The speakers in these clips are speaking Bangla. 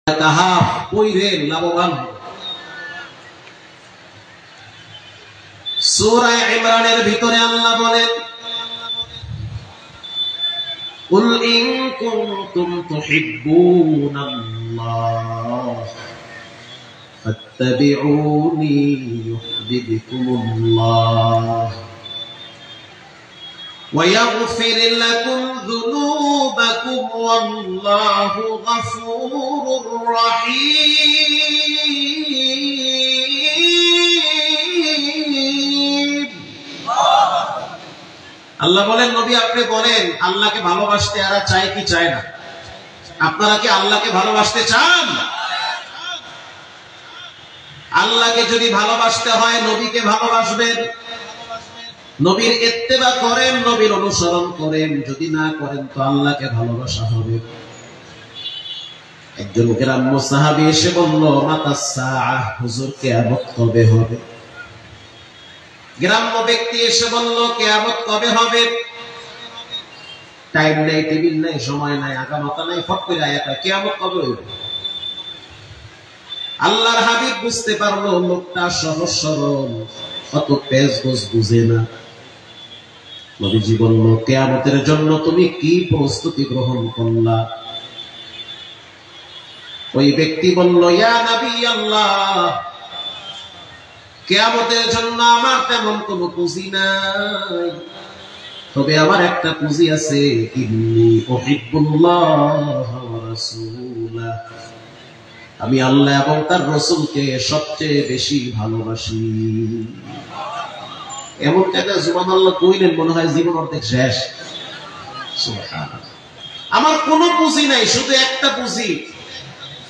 কাহাফ পড়েন লাভবান। সূরা ইমরানের ভিতরে আল্লাহ বলেন, কুল ইন কুনতুম তুহিব্বুনাল্লাহ ফাত্তাবিউনি ইউহিব্বুকুমুল্লাহ ويغفر لكم ذنوبكم والله غفور رحيم। আল্লাহ বলেন, নবী আপনি বলেন আল্লাহকে ভালোবাসতে এরা চায় কি চায় না? আপনারা কি আল্লাহকে ভালোবাসতে চান? আল্লাহকে যদি ভালোবাসতে হয় নবীকে ভালোবাসবেন, নবীর ইত্তেবা করেন, নবীর অনুসরণ করেন। যদি না করেন তো আল্লাহকে ভালোবাসা হবে। একজন গ্রাম্য সাহাবী এসে বলল, মাতাস সাআহ, হুজুর কিয়ামত কবে হবে? গ্রাম্য ব্যক্তি এসে বলল, কিয়ামত কবে হবে? টাইম নাই, টেবিল নাই, সময় নাই, আগামাতা নাই, ফট করে আয়াত, কিয়ামত কবে হবে? আল্লাহর হাবিব বুঝতে পারলো লোকটা সহজ সরল, অত পেজ গোছ বুঝে না। নবীজি বলল, কিয়ামতের জন্য তুমি কি প্রস্তুতি গ্রহণ করলা? ওই ব্যক্তি বলল, ইয়া নবী আল্লাহ, কিয়ামতের জন্য আমার তেমন কোনো পুঁজি নাই, তবে আমার একটা পুঁজি আছে, ইন্নী উহিব্বুল্লাহ ওয়া রাসূলাহ, আমি আল্লাহ এবং তার রাসূলকে সবচেয়ে বেশি ভালোবাসি। এমন জায়গায় সুবহানাল্লাহ কইলেন মনে হয় জীবন অর্ধেক শেষ। সুবহানাল্লাহ। আমার কোনো পুঁজি নাই, শুধু একটা পুঁজি,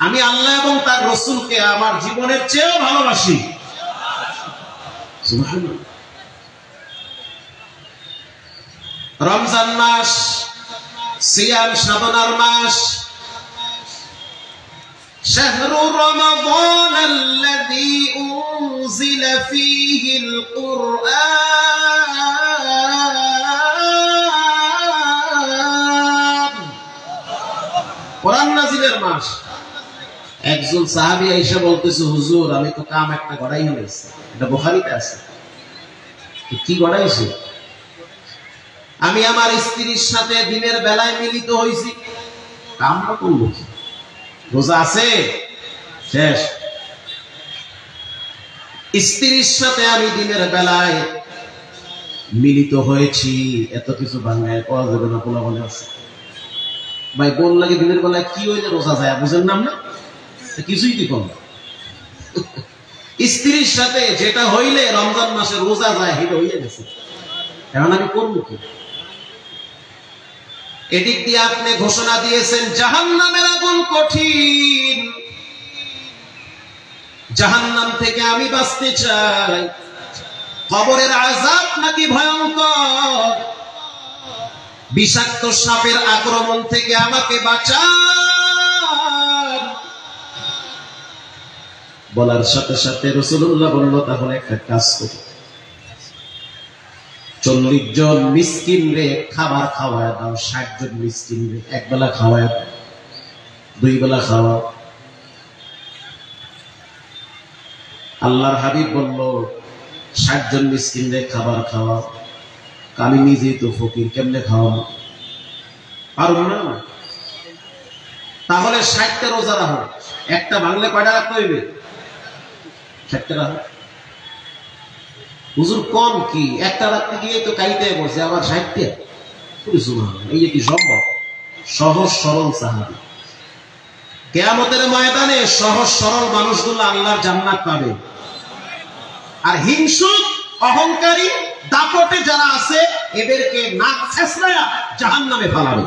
আমি আল্লাহ এবং তার রাসূলকে আমার জীবনের চেয়েও ভালোবাসি। সুবহানাল্লাহ। রমজান মাস সিয়াম সাধনার মাস। شهر رمضان الذي أنزل فيه القرآن কোরআন নাজিলের মাস। একজন সাহাবী এসে বলতেছে, হুজুর আমি তো কাম একটা গড়াই হয়েছে, এটা বুখারীতে আছে। কি গড়াইছে? আমি আমার স্ত্রীর সাথে দিনের বেলায় মিলিত হয়েছি। কামটা করলো কি? রোজা আছে, শেষ। স্ত্রীর সাথে আমি দিনের বেলায় মিলিত হয়েছি, এত কিছু বাংলায় পাওয়া যাবে না। পোলা বলে আছে, ভাই বোন লাগে দিনের বেলায় কি হইলে রোজা যায় বুঝেন নাম না, কিছুই কি কম। স্ত্রীর সাথে যেটা হইলে রমজান মাসে রোজা যায়, সেটা হইলে গেছে, এখন আমি করবো কি? এদিক দিয়ে আপনি ঘোষণা দিয়েছেন জাহান্নামের আগুন কঠিন, জাহান্নাম থেকে আমি বাঁচতে চাই, কবরের আযাব নাকি ভয়ঙ্কর, বিষাক্ত সাপের আক্রমণ থেকে আমাকে বাঁচান। বলার সাথে সাথে রাসূলুল্লাহ বলল, তাহলে একটা কাজ করো, 40 জন মিসকিন রে খাবার খাওয়ায় দাও, 60 জন মিসকিন রে এক বেলা খাওয়ায় দাও, 2 বেলা খাওয়াও। আল্লাহর হাবিব বলল, 60 জন মিসকিন রে খাবার খাওয়াও, আমি নিজেই তো ফকির, কেমনে খাওয়াবো? পারবো না। তাহলে 60টা রোজা রাখো, একটা ভাঙলে কয়টা রাখতে হইবে? 60টা রাখো। হুজুর কম কি, একটা রাখতে গিয়ে তো কাইতে বসে আবার 60টা। এই যে কি সম্ভব? সহজ সরল সাহাবী। কিয়ামতের ময়দানে সহজ সরল মানুষগুলো আল্লাহর জান্নাত পাবে, আর হিংসুক অহংকারী দাপটে যারা আছে এদেরকে নাক ছেঁচড়ায়া জাহান্নামে ফেলাবে।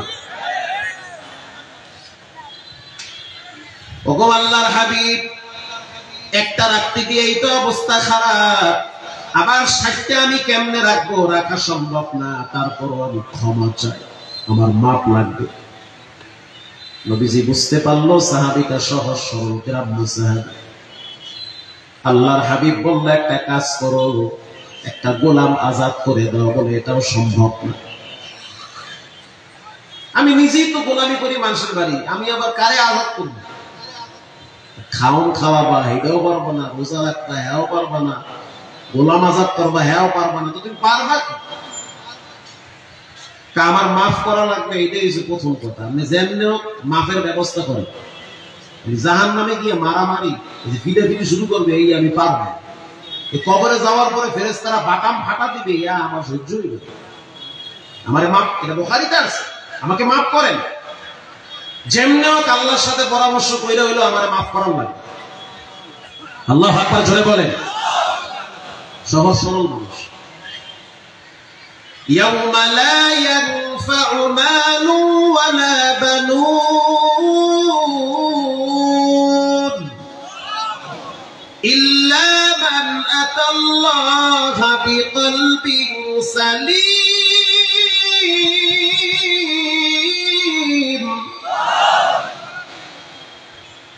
ওগো আল্লাহর হাবিব, একটা রাখতে গিয়ে এই তো অবস্থা খারাপ, আবার 60টা আমি কেমনে রাখবো? রাখা সম্ভব না, তারপরও আমি ক্ষমা চাই, আমার মাপ লাগবে। নবীজি বুঝতে পারলো সাহাবীটা সহজ সরল গ্রাম্য সাহাবী। আল্লাহর হাবিব বলল, একটা কাজ করো, একটা গোলাম আজাদ করে দাও। বলে এটাও সম্ভব না, আমি নিজেই তো গোলামি করি মানুষের বাড়ি, আমি আবার কারে আজাদ করব? খাওন খাওয়াবা এটাও পারবা না, রোজা রাখবা হ্যাও পারবা না, গোলাম আজাদ করবা হ্যাও পারবা না, তো তুমি পারবা কি? আমার মাফ করা লাগবে, এটাই হচ্ছে প্রথম কথা। আপনি যেমনি হোক মাফের ব্যবস্থা করেন। জাহান নামে গিয়ে মারামারি ফিরে ফিরে শুরু করবে, এই আমি পারবো। এই কবরে যাওয়ার পরে ফেরেশতারা বাটাম ফাটা দিবে, ইয়া আমার সহ্য হইবে, আমারে মাফ, এটা বুখারীতে আছে, আমাকে মাফ করেন। যেমনি হোক আল্লাহর সাথে পরামর্শ কইরা হইলো আমারে মাফ করার লাগে। আল্লাহু আকবার জোরে বলেন। সহজ সরল মানুষ। ইয়াউমা লা ইয়ানফাউ মালু ওয়ালা বানুন ইল্লা মান আতাল্লাহা বিকলবিন সালিম।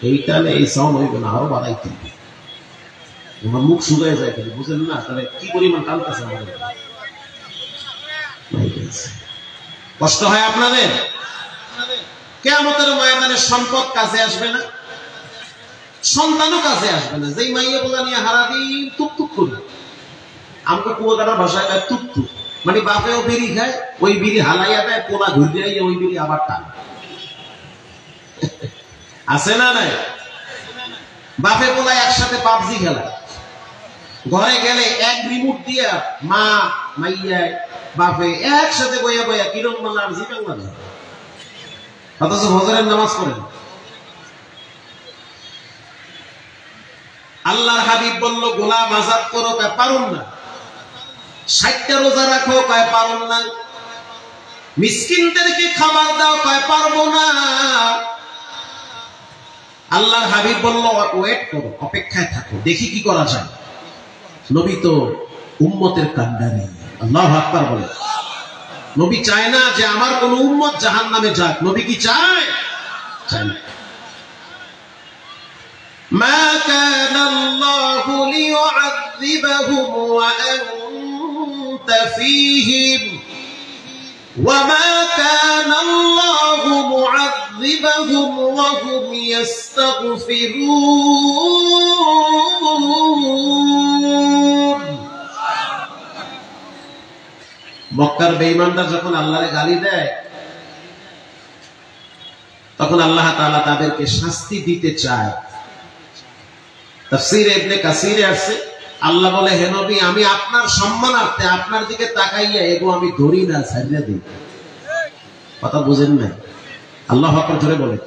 এইখানে এই সাউন্ড হইবে না, আরো বাড়াইতে হবে। আমার মুখ শুকায় যায়, বুঝলেন না? তাহলে কি পরিমাণ টানতেছে আমাদের, কষ্ট হয় আপনাদের। কিয়ামতের ময়দানে সম্পদ কাজে আসবে না, সন্তানও কাজে আসবে না। যেই মাইয়া বলা নিয়ে হারাদিন টুকটুক করি, আমাকে কুয়াকাটার ভাষায় খায় টুকটুক, মানে বাপেও বিড়ি খায়, ওই বিড়ি হালাইয়া দেয়, পোলা ঘুরে ওই বিড়ি আবার টান। আছে না নাই? বাপে পোলা একসাথে পাবজি খেলা, ঘরে গেলে এক রিমোট দিয়া মা মাইয়া বাপে একসাথে বইয়া বইয়া কিরম মালা আর জিকাল না, অথচ ফজরের নামাজ পড়েন। আল্লাহর হাবিব বলল গোলাম আজাদ করো, কয় পারুন না। 60টা রোজা রাখো, কয় পারুন না। মিসকিনদেরকে খাবার দাও, কয় পারবো না। আল্লাহর হাবিব বলল ওয়েট করো, অপেক্ষায় থাকো, দেখি কি করা যায়। নবী তো উম্মতের কান্ডারি। আল্লাহু আকবার বলে। নবী চায় না যে আমার কোন উম্মত জাহান্নামে যাক। নবী কি চায়? চায় না। মা কানা আল্লাহু লিয়ুআযিবাহুম ওয়া আনতা ফীহিম ওয়া মা কানা আল্লাহু মুআযিবাহুম ওয়া হুম ইস্তাগফিরুন। মক্কার বেঈমানরা যখন আল্লাহরে গালি দেয়, তখন আল্লাহ তাআলা তাদেরকে শাস্তি দিতে চায়। তাফসীর ইবনে কাসিরে আছে, আল্লাহ বলে হে নবী, আমি আপনার সম্মানার্থে আপনার দিকে তাকাইয়া এগো আমি ধরি না, ছাড়িয়ে দিই। কথা বুঝেন না? আল্লাহু আকবার জোরে বলে।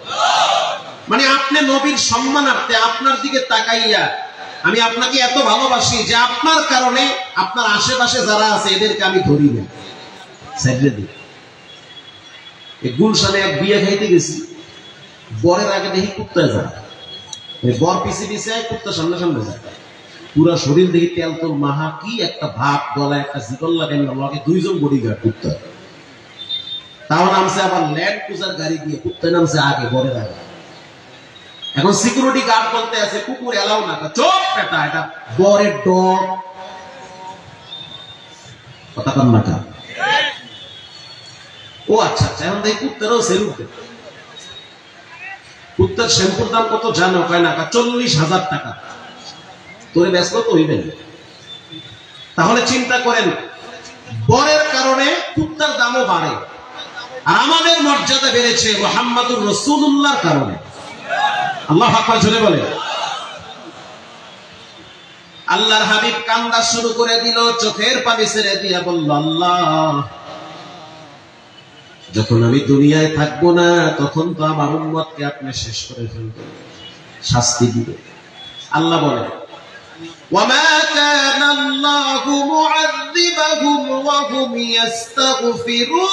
মানে আপনি নবীর সম্মানার্থে আপনার দিকে তাকাইয়া আমি আপনাকে এত ভালোবাসি যে আপনার কারণে আপনার আশেপাশে যারা আছে এদেরকে আমি ধরি না, ছাড়িয়ে দিই। এই গুলশানে এক বিয়ে খাইতে গেছি, বরের আগে দেখি কুত্তা যায়, বর পিছে পিছে কুত্তা সামনে সামনে যায়, পুরা শরীর দেখি তেল তোল মাহা, কি একটা ভাব, গলা একটা জিকল লাগাই, লগে 2 জন বডিগার্ড কুত্তা। তাও নামছে আবার ল্যান্ড ক্রুজার গাড়ি দিয়ে, কুত্তা নামছে আগে, বরের আগে। এখন সিকিউরিটি গার্ড বলতে আছে কুকুর এলাও না, চোখ পেটা, এটা বরের ডগ। কথা কন না কা? ও আচ্ছা আচ্ছা, এখন দেখি কুত্তারও সেলুট দেয়। কুত্তার শ্যাম্পুর দাম কত জানো? কয় না, 40,000 টাকা। তোরে ব্যস্ত তো হইবেন। তাহলে চিন্তা করেন, বরের কারণে কুত্তার দামও বাড়ে, আর আমাদের মর্যাদা বেড়েছে মুহাম্মদুর রাসূলুল্লাহর কারণে। আল্লাহু আকবার জোরে বলে। আল্লাহর হাবিব কান্দা শুরু করে দিল, চোখের পানি ছেড়ে দিয়া বলল, আল্লাহ, যখন আমি দুনিয়ায় থাকবো না তখন তো আমার উম্মতকে আপনি শেষ করে ফেলবেন, শাস্তি দিবেন। আল্লাহ বলে, ওয়ামা কানা আল্লাহু মুআযিবাহুম ওয়া হুম ইস্তাগফিরুন।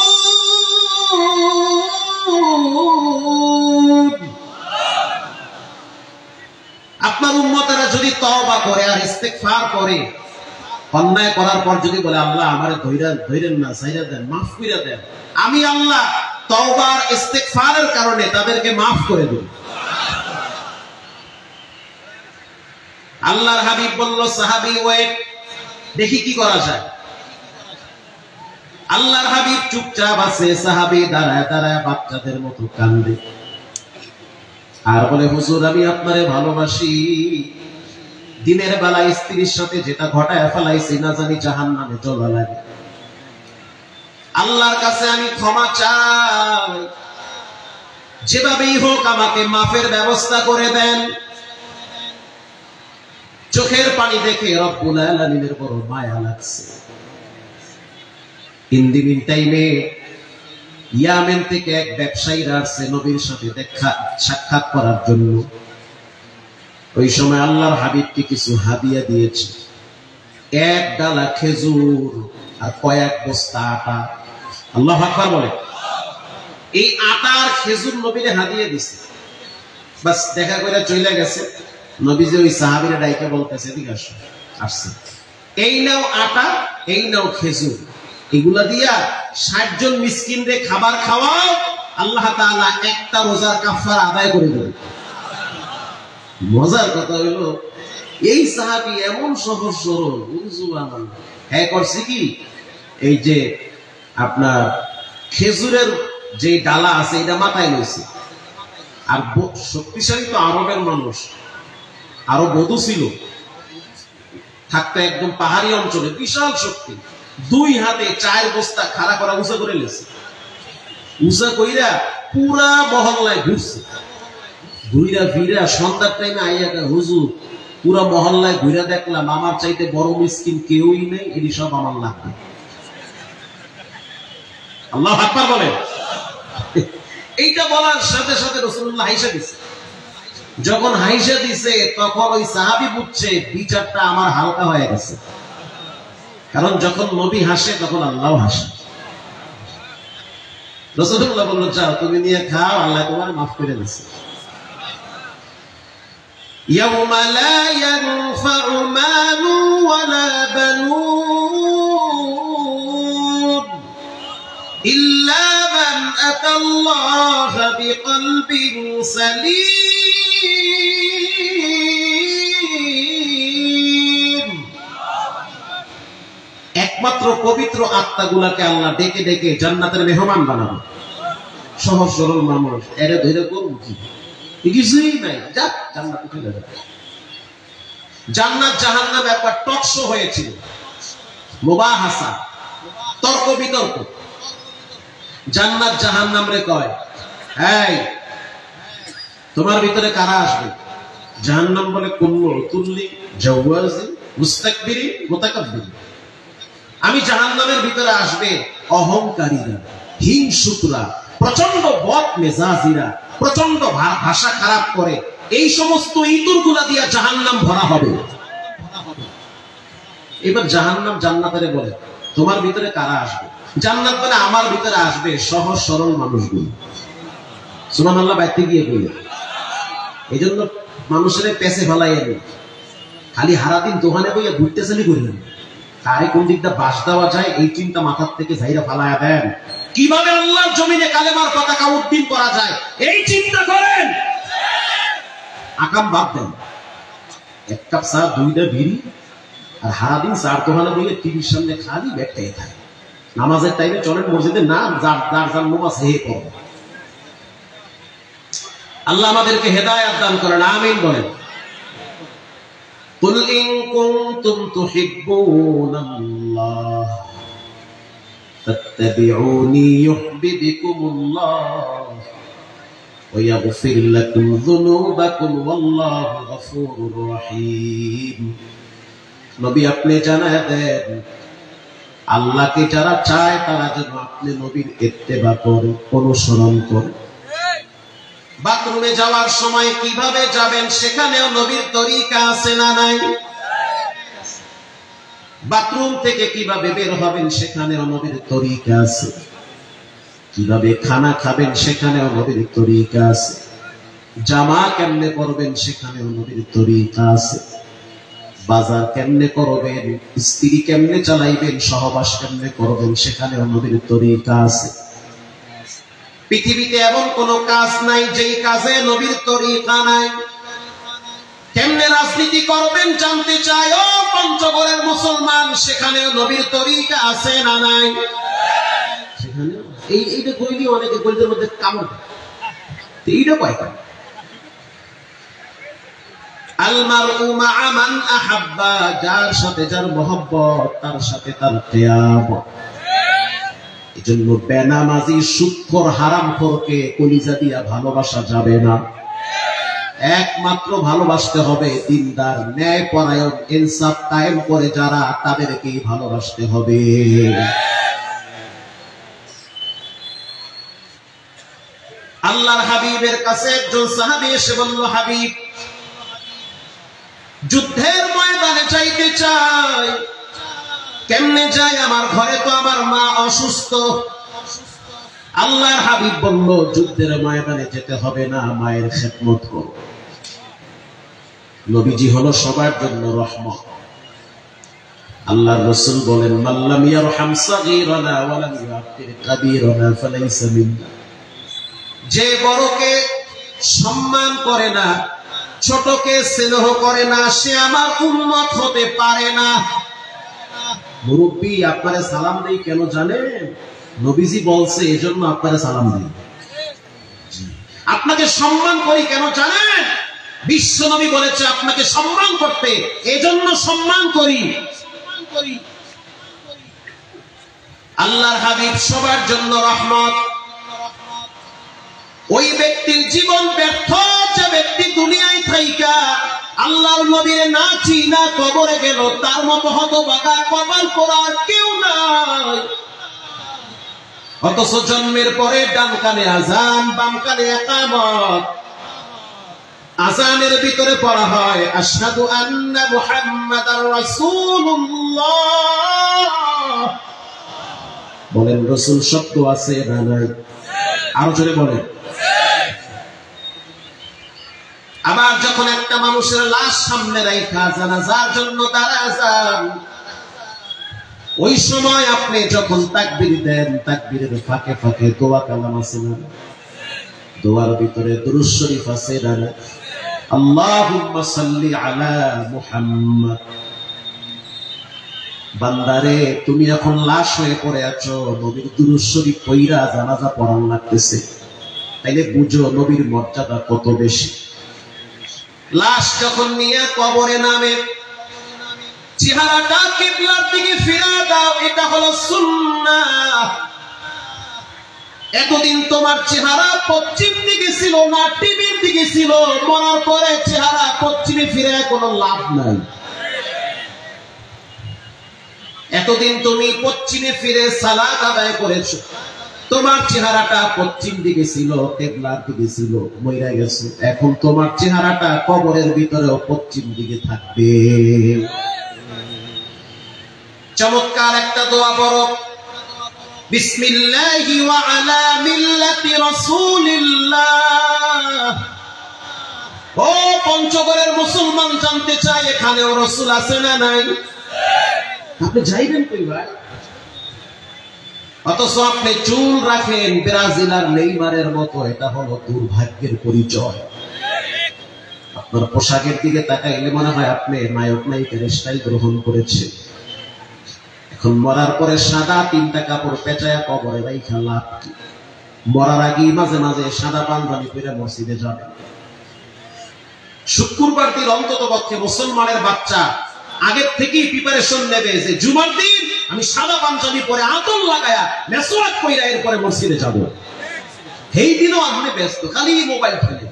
আপনার উম্মতেরা যদি তওবা করে আর ইস্তিগফার করে, অন্যায় করার পর যদি বলে আল্লাহ আমারে ধইরেন না, ছাইরা দেন, মাফ কইরা দেন, আমি আল্লাহ তওবা আর ইস্তিগফারের কারণে তাদেরকে মাফ করে দেব। আল্লাহর হাবিব বলল, সাহাবী ওয়েট, দেখি কি করা যায়। আল্লাহর হাবিব চুপচাপ আছে, সাহাবী দাঁড়ায় দাঁড়ায় বাচ্চাদের মতো কান্দে। আর বলে হুজুর আমি আপনারে ভালোবাসি, দিনের বেলা স্ত্রীর সাথে যেটা ঘটায় ফেলাইছি না জানি জাহান্নামে জ্বলা লাগে, আল্লাহর কাছে আমি ক্ষমা চাই, যেভাবেই হোক আমাকে মাফের ব্যবস্থা করে দেন। চোখের পানি দেখে রব্বুল আলামিনের বড় মায়া লাগছে। ইন দি মিন টাইমে ইয়ামেন থেকে এক ব্যবসায়ীরা আসছে নবীর সাথে সাক্ষাৎ করার জন্য। ওই সময় আল্লাহর হাবিবকে কিছু হাদিয়া দিয়েছে, এক ডালা খেজুর আর কয়েক বস্তা আটা। আল্লাহু আকবার বলে। এই আটা আর খেজুর নবীরে হাদিয়া দিছে, বাস দেখা করে চলে গেছে। নবীজি ওই সাহাবীরা ডাইকে বলতেছে এদিকে আসো, আসছে, এই নাও আটা, এই নাও খেজুর, এগুলা দিয়া ৬০ জন মিসকিনরে খাবার খাওয়াও, আল্লাহ তাআলা একটা রোজার কাফারা আদায় করে দেবে। মজার কথা হলো এই সাহাবী এমন সহজ সরল, সুবহানাল্লাহ, হ্যাঁ করছে কি, এই যে আপনার খেজুরের যে ডালা আছে এটা মাথায় লইছে। আর শক্তিশালী তো আরবের মানুষ, আরো বধূ ছিল, থাকতো একদম পাহাড়ি অঞ্চলে, বিশাল শক্তি। 2 হাতে 4 বস্তা খাড়া করা উঁচা করে লেছে, উঁচা কইরা পুরা মহল্লায় ঘুরছে। ঘুইরা ফিরা সন্ধ্যার টাইমে আইয়া হুজুর পুরা মহল্লায় ঘুরে দেখলাম আমার চাইতে বড় মিসকিন কেউই নেই, এটি সব আমার লাগবে। আল্লাহু আকবার বলে। এইটা বলার সাথে সাথে রাসূলুল্লাহ হাইসা দিছে। যখন হাইসা দিছে তখন ওই সাহাবী বুঝছে বিচারটা আমার হালকা হয়ে গেছে, কারণ যখন নবী হাসে তখন আল্লাহও হাসে। রাসূলুল্লাহ বলল যাও তুমি নিয়ে খাও, আল্লাহ তোমার মাফ করে দিয়েছে। ইয়াউমা লা ইয়ানফাউ মালু ওয়ালা বানুন ইল্লা মান আতাল্লাহা বিকলবিন সালিম। একমাত্র পবিত্র আত্মাগুলাকে আল্লাহ ডেকে ডেকে জান্নাতের মেহমান বানাবে। সহজ সরল মানুষ এর ধরে করব কি, কিছুই নাই, যা জান্নাতে চলে যাবে। জান্নাত জাহান্নাম একবার টকশো হয়েছিল, মুবাহাসা, তর্ক বিতর্ক। জান্নাত জাহান্নাম রে কয়, এই তোমার ভিতরে কারা আসবে? জাহান্নাম বলে কুল্লু উতুল্লি জাওয়াজি মুস্তাকবিরি মুতাকাব্বির। আমি জাহান্নামের ভিতরে আসবে অহংকারীরা, হিংসুকরা, প্রচন্ড বদ মেজাজিরা, প্রচন্ড ভাষা খারাপ করে, এই সমস্ত ইঁদুরগুলা দিয়া জাহান্নাম ভরা হবে। এবার জাহান্নাম জান্নাতের বলে তোমার ভিতরে কারা আসবে? জান্নাত বলে আমার ভিতরে আসবে সহজ সরল মানুষগুলো। সুবহানাল্লাহ বাইতে গিয়ে বলে। এই জন্য মানুষের পেছে ফেলাই এনে খালি হারাদিন দোকানে বইয়া ঘুরতে চালি করিলেন, কারে কোন দিকটা বাস দেওয়া যায় এই চিন্তা মাথার থেকে যাইরা ফালায়া দেন। কিভাবে আল্লাহর জমিনে কালেমার পতাকা উড্ডীন করা যায় এই চিন্তা করেন। আকাম বাদ দেন, 1 কাপ চা 2টা বিড়ি আর হারাদিন চার দোকানে বইয়ে টিভির সামনে খালি ব্যাগটাই খায়। নামাজের টাইমে চলেন মসজিদে, না যার নামাজ হে করে। আল্লাহ আমাদেরকে হেদায়েত দান করেন, আমিন বলেন। কুল ইন কুনতুম তুহিব্বুনাল্লাহ ফাত্তাবিউনি ইউহিব্বুকুমুল্লাহ ওয়া ইয়াগফির লাকুম যুনুবাকুম ওয়াল্লাহু গফুরুর রহিম। নবী আপনি জানায় দেন আল্লাহকে যারা চায় তারা যেন আপনি নবীর ইত্তেবা করে, অনুসরণ করে। বাথরুমে যাওয়ার সময় কিভাবে যাবেন সেখানেও নবীর তরিকা আছে না নাই? বাথরুম থেকে কিভাবে বের হবেন সেখানেও নবীর তরিকা আছে। কিভাবে খানা খাবেন সেখানেও নবীর তরিকা আছে। জামা কেমনে পরবেন সেখানেও নবীর তরিকা আছে। বাজার কেমনে করবেন, স্ত্রী কেমনে চালাইবেন, সহবাস কেমনে করবেন সেখানেও নবীর তরিকা আছে। পৃথিবীতে এমন কোন কাজ নাই যেই কাজে নবীর তরিকা নাই। কেমনে রাজনীতি করবেন জানতে চাই ও পঞ্চগড়ের মুসলমান, সেখানেও নবীর তরিকা আছে না নাই? সেখানে এইটা কইলি অনেকে গলিদের মধ্যে কামড় দেয়, এইটা কয়টা আল মারউ মা'a মান আহাব্বা, যার সাথে যার মহব্বত তার সাথে তার কিয়ামত। এজন্য বেনামাজি সুদখোর হারামখোরকে কলিজা দিয়া ভালোবাসা যাবে না। একমাত্র ভালোবাসতে হবে দিনদার, ন্যায় পরায়ণ, ইনসাফ কায়েম করে যারা, তাদেরকেই ভালোবাসতে হবে। আল্লাহর হাবিবের কাছে একজন সাহাবী এসে বলল, হাবিব, যুদ্ধের ময়দানে যাইতে চাই, কেমনে যাই? আমার ঘরে তো আমার মা অসুস্থ। আল্লাহর হাবিব বলল, যুদ্ধের ময়দানে যেতে হবে না, মায়ের খেদমত করো। নবীজি হলো সবার জন্য রহমত। আল্লাহর রাসূল বলেন, মাল্লাম ইয়ারহাম সাগীরানা ওয়া লাম ইউআক্কির কাবীরানা ফালাইসা মিন্না। যে বড়কে সম্মান করে না, ছোটকে স্নেহ করে না, সে আমার উম্মত হতে পারে না। মুরব্বী আপনারে সালাম দেই কেন জানেন? নবীজি বলছে এজন্য আপনারে সালাম দেই। আপনাকে সম্মান করি কেন জানেন? বিশ্ব নবী বলেছে আপনাকে সম্মান করতে, এজন্য সম্মান করি। আল্লাহর হাবিব সবার জন্য রহমত। ওই ব্যক্তির জীবন ব্যর্থ যে ব্যক্তি দুনিয়ায় থাইকা আল্লাহর নবীর না চিনা কবরে গেল, তার মতো হতভাগা কপাল পোড়ার কেউ নাই। অথচ জন্মের পরে ডান কানে আযান, বাম কানে ইকামত। আযানের ভিতরে পড়া হয় আশহাদু আন্না মুহাম্মাদার রাসূলুল্লাহ। বলেন রাসূল শব্দ আছে না নাই? আরো জোরে বলেন। আবার যখন একটা মানুষের লাশ সামনে রাখা জানাজার জন্য দাঁড়ায় যান, ওই সময় আপনি যখন তাকবীর দেন, তাকবীরের ফাঁকে ফাঁকে দোয়া কালাম আছে না? দোয়ার ভিতরে দুরূদ শরীফ আছে না? আল্লাহুম্মা সাল্লি আলা মুহাম্মাদ। বান্দারে, তুমি এখন লাশ হয়ে পড়ে আছো, নবীর দুরূদ শরীফ পড়া জানাজা পড়ানো লাগতেছে, তাইলে বুঝো নবীর মর্যাদা কত বেশি। লাশ যখন নিয়ে কবরে নামে, চেহারাটা কিবলার দিকে ফিরা দাও, এটা হলো সুন্নাহ। এতদিন তোমার চেহারা পশ্চিম দিকে ছিল না, টিভির দিকে ছিল, মরার পরে চেহারা পশ্চিমে ফিরে কোনো লাভ নাই। এতদিন তুমি পশ্চিমে ফিরে সালাত আদায় করেছো, তোমার চেহারাটা পশ্চিম দিকে ছিল, কিবলার দিকে ছিল, মইরা গেছো। এখন তোমার চেহারাটা কবরের ভিতরেও পশ্চিম দিকে থাকবে। চমৎকার একটা দোয়া পড়ো, বিসমিল্লাহি ওয়া আলা মিল্লাতি রাসূলিল্লাহ। ও পঞ্চগড়ের মুসলমান জানতে চাই, এখানেও রাসূল আছে না নাই? আপনি যাইবেন কই ভাই? অথচ আপনি চুল রাখেন ব্রাজিল আর নেইমারের মতো, এটা হলো দুর্ভাগ্যের পরিচয়। আপনার পোশাকের দিকে তাকাইলে মনে হয় আপনি নায়ক নায়িকার স্টাইল গ্রহণ করেছে। এখন মরার পরে সাদা তিনটা কাপড় পেঁচায়া কবরে রাইখা লাভ কি? মরার আগে মাঝে মাঝে সাদা পাঞ্জাবি পরে মসজিদে যাবে। শুক্রবার দিন অন্তত পক্ষে মুসলমানের বাচ্চা আগের থেকেই প্রিপারেশন নেবে যে জুমার দিন আমি সাদা পাঞ্জাবি পরে আতর লাগায়া মেসওয়াক কইরা এরপরে মসজিদে যাব। এই দিনও আপনি ব্যস্ত, খালি মোবাইল খেলে।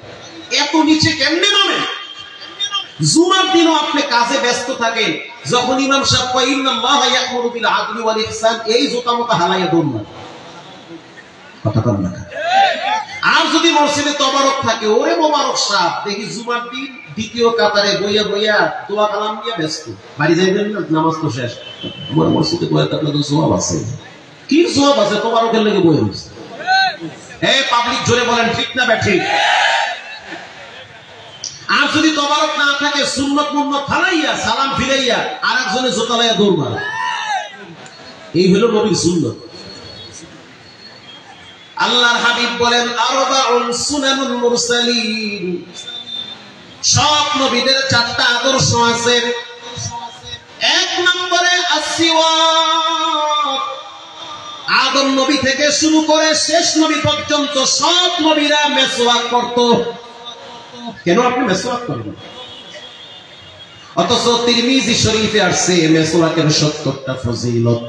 এত নিচে কেমনে নামে? জুমার দিনও আপনি কাজে ব্যস্ত থাকেন। যখন ইমাম সাহেব কয় ইন্নাল্লাহা ইয়া'মুরু বিল আদলি ওয়াল ইহসান, এই জুতা মতো হালাইয়া দৌড় মারে। কথা কম না। আর যদি মসজিদে তবারক থাকে, ওরে মোবারক সাহেব, দেখি জুমার দিন দ্বিতীয় কাতারে বইয়া বইয়া দোয়া কালাম নিয়ে ব্যস্ত। বাড়ি যাইবেন না, নামাজ তো শেষ। আমার মসজিদে বইয়া থাকলে তো জবাব আছে। কি জবাব আছে? তবারকের লেগে বইয়া রয়েছে। এই পাবলিক জোরে বলেন ঠিক না ব্যাঠিক? আর যদি তবারক না থাকে, সুন্নত মুন্নত ফালাইয়া সালাম ফিরাইয়া আর একজনের জোতালাইয়া দৌড় মারা। এই হলো নবীর সুন্নত। আল্লাহর হাবিব বলেন আরবাউন সুনানুল মুরসালিন। সব নবীদের চারটা আদর্শ আছে। এক নম্বরে আসওয়াক। আদম নবী থেকে শুরু করে শেষ নবী পর্যন্ত সব নবীরা মেসওয়াক করত। কেন আপনি মেসওয়াক করেন? অথচ তিরমিজি শরীফে আসছে মেসওয়াকের 70টা ফজিলত।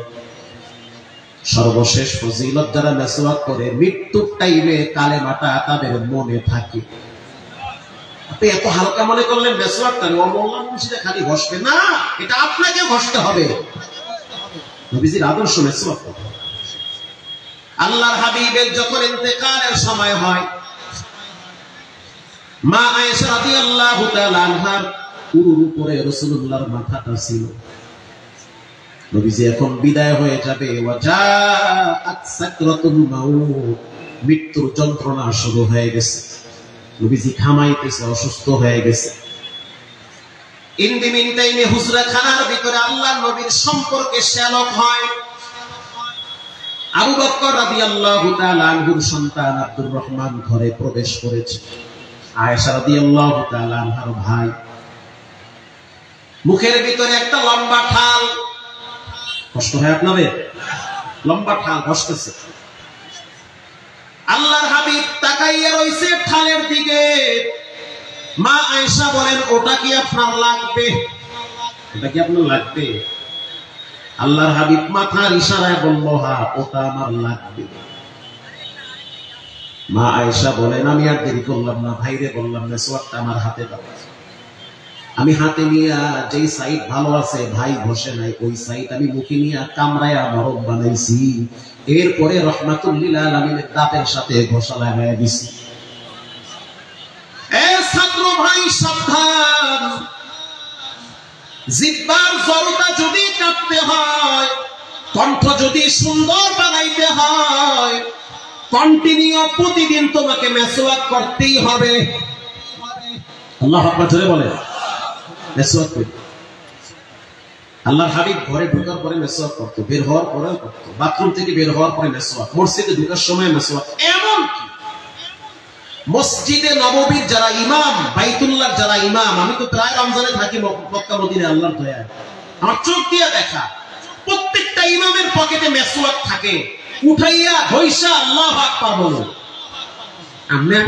সর্বশেষ ফজিলত, যারা মেসওয়াক করে মৃত্যুর টাইমে কালেমাটা তাদের মনে থাকে। আপনি এত হালকা মনে করলেন মেসওয়াক করে ও মোল্লা মুর্শিদে খালি ঘষবে না, এটা আপনাকে ঘষতে হবে। নবীজির আদর্শ মেসওয়াক করতে হবে। আল্লাহর হাবিবের যখন ইন্তেকালের সময় হয়, মা আয়েশা রাদিয়াল্লাহু তাআলা আনহার উরুর উপরে রাসূলুল্লাহর মাথাটা ছিল। নবীজি এখন বিদায় হয়ে যাবে, ওয়াজাআত সাকরাতুল মাউত, মৃত্যুর যন্ত্রণা শুরু হয়ে গেছে। নবীজি ঘামাইতেছে, অসুস্থ হয়ে গেছে। ইন দি মিন টাইমে হুজরা খানার ভিতরে আল্লাহর নবীর সম্পর্কে শ্যালক হয়। আবু বকর রাদিয়াল্লাহু তাআলা আনহুর সন্তান আব্দুর রহমান ঘরে প্রবেশ করেছে। আয়েশা রাদিয়াল্লাহু তাআলা আনহার ভাই, মুখের ভিতরে একটা লম্বা ঠাল। কষ্ট হয় আপনাদের? লম্বা ঠাল ঘষতেছে। আল্লাহর হাবিব তাকাইয়া রইছে ঠালের দিকে। মা আয়েশা বলেন, ওটা কি আপনার লাগবে? ওটা কি আপনার লাগবে? আল্লাহর হাবিব মাথার ইশারায় বলল, হ্যাঁ ওটা আমার লাগবে। মা আয়েশা বলেন, আমি আর দেরি করলাম না, ভাইরে বললাম মেসওয়াকটা আমার হাতে দাও। আমি হাতে নিয়ে যেই সাইড ভালো আছে ভাই ঘষে নাই, ওই সাইড আমি মুখে নিয়ে কামড়ায় নরম বানাইছি। এরপরে রহমাতুল লিল আলামিনের দাঁতের সাথে ঘষা লাগায় দিছি। এ ছাত্র ভাই সাবধান, জিহ্বার জড়তা যদি কাটতে হয়, কণ্ঠ যদি সুন্দর বানাইতে হয়, কন্টিনিউ প্রতিদিন তোমাকে মেসওয়াক করতেই হবে। আল্লাহু আকবার জোরে বলে মেসওয়াক করি। আল্লাহর হাবিব ঘরে ঢোকার পরে মেসওয়াক করতো, বের হওয়ার পরেও করতো, বাথরুম থেকে বের হওয়ার পরে মেসওয়াক, মসজিদে ঢোকার সময় মেসওয়াক। এমন কি মসজিদে নববীর যারা ইমাম, বাইতুল্লাহর যারা ইমাম, আমি তো প্রায় রমজানে থাকি মক্কা মদিনায়, আল্লাহর দয়ায় আমার চোখ দিয়ে দেখা, প্রত্যেকটা ইমামের পকেটে মেসওয়াক থাকে। উঠাইয়া ঘইষা আল্লাহু আকবার বলো। আমরা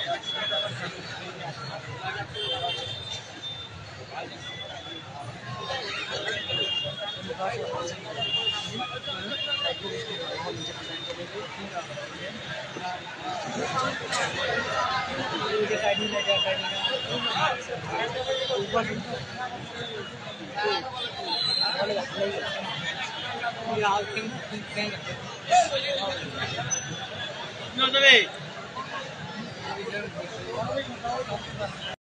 No,